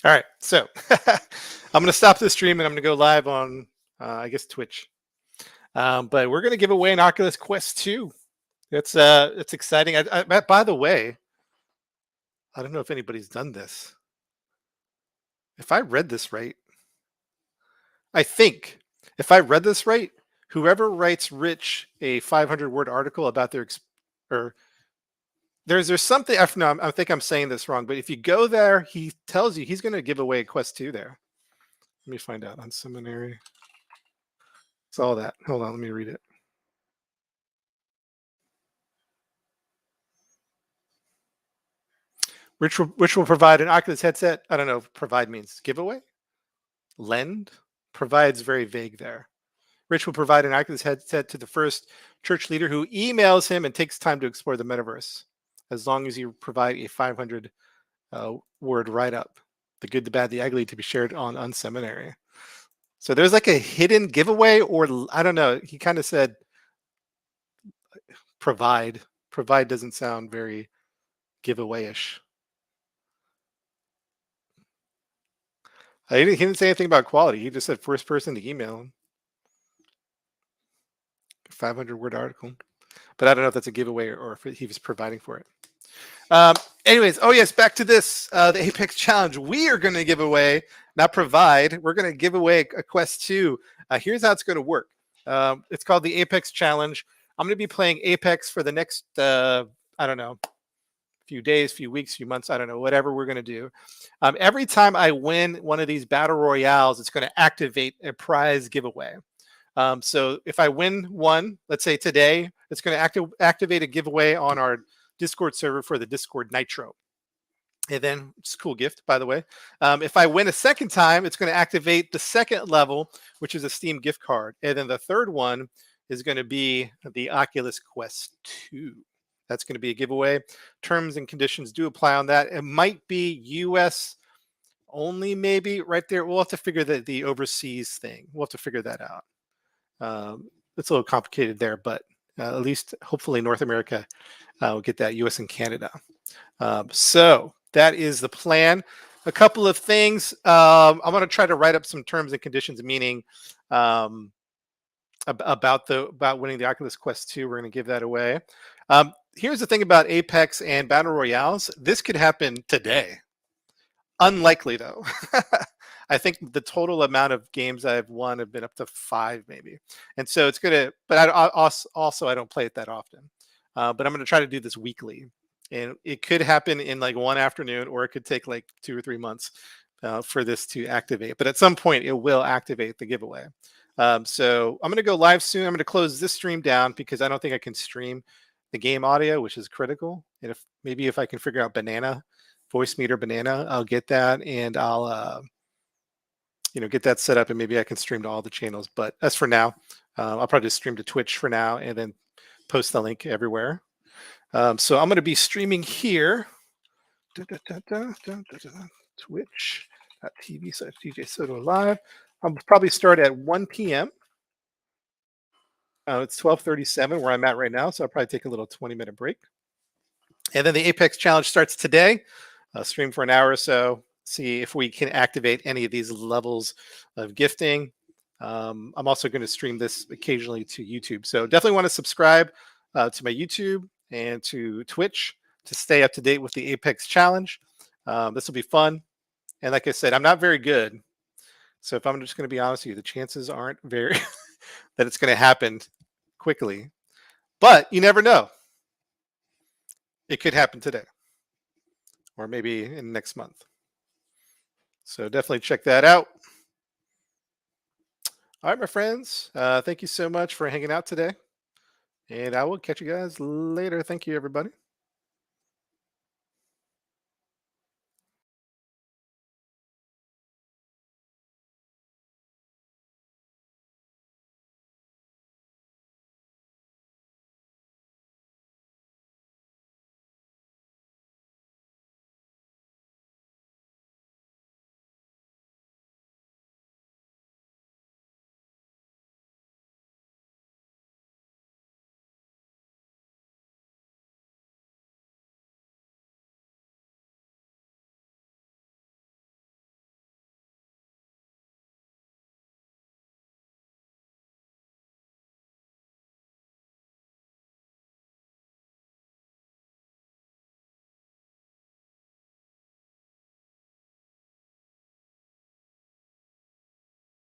All right, so I'm going to stop this stream and I'm going to go live on, I guess, Twitch. But we're going to give away an Oculus Quest 2. It's exciting. By the way, I don't know if anybody's done this. If I read this right, I think if I read this right, whoever writes Rich a 500-word article about their or there's something. No, I think I'm saying this wrong, but if you go there, he tells you he's going to give away a Quest 2 there. Let me find out on Seminary. It's all that. Hold on, let me read it. Which will provide an Oculus headset. I don't know if provide means giveaway. Lend provides very vague there. Rich will provide an Oculus headset to the first church leader who emails him and takes time to explore the metaverse, as long as you provide a 500 word write up, the good, the bad, the ugly, to be shared on Unseminary. So there's like a hidden giveaway, or I don't know. He kind of said provide. Provide doesn't sound very giveaway-ish. He didn't say anything about quality. He just said first person to email him. 500-word article. But I don't know if that's a giveaway or if he was providing for it. Anyways, oh yes, back to this, the Apex Challenge. We are going to give away, not provide, we're going to give away a Quest 2. Here's how it's going to work. It's called the Apex Challenge. I'm going to be playing Apex for the next, I don't know, few days, few weeks, few months, I don't know, whatever we're going to do. Every time I win one of these battle royales, it's going to activate a prize giveaway. So if I win one, let's say today, it's going to activate a giveaway on our Discord server for the Discord Nitro. And then it's a cool gift, by the way. If I win a second time, it's going to activate the second level, which is a Steam gift card. And then the third one is going to be the Oculus Quest 2. That's going to be a giveaway. Terms and conditions do apply on that. It might be US only, maybe right there. We'll have to figure the overseas thing. We'll have to figure that out. It's a little complicated there, but at least hopefully North America will get that, US and Canada. So that is the plan. A couple of things. I'm going to try to write up some terms and conditions, meaning about winning the Oculus Quest 2. We're going to give that away. Here's the thing about Apex and Battle Royales. This could happen today. Unlikely, though. I think the total amount of games I've won have been up to 5, maybe. And so it's going to, but I don't play it that often. But I'm going to try to do this weekly. And it could happen in like one afternoon, or it could take like 2 or 3 months for this to activate. But at some point, it will activate the giveaway. So I'm going to go live soon. I'm going to close this stream down because I don't think I can stream the game audio, which is critical. And if I can figure out banana, voice meter banana, I'll get that, and I'll get that set up, and maybe I can stream to all the channels. But as for now, I'll probably just stream to Twitch for now, and then post the link everywhere. So I'm going to be streaming here Twitch.tv/DJ Soto Live. I'll probably start at 1 p.m. It's 12:37 where I'm at right now, so I'll probably take a little 20-minute break. And then the Apex Challenge starts today. I'll stream for an hour or so, see if we can activate any of these levels of gifting. I'm also going to stream this occasionally to YouTube. So definitely want to subscribe to my YouTube and to Twitch to stay up to date with the Apex Challenge. This will be fun. And like I said, I'm not very good. So if I'm just going to be honest with you, the chances aren't very that it's going to happen quickly. But you never know. It could happen today or maybe in next month. So definitely check that out. All right, my friends. Thank you so much for hanging out today. And I will catch you guys later. Thank you, everybody.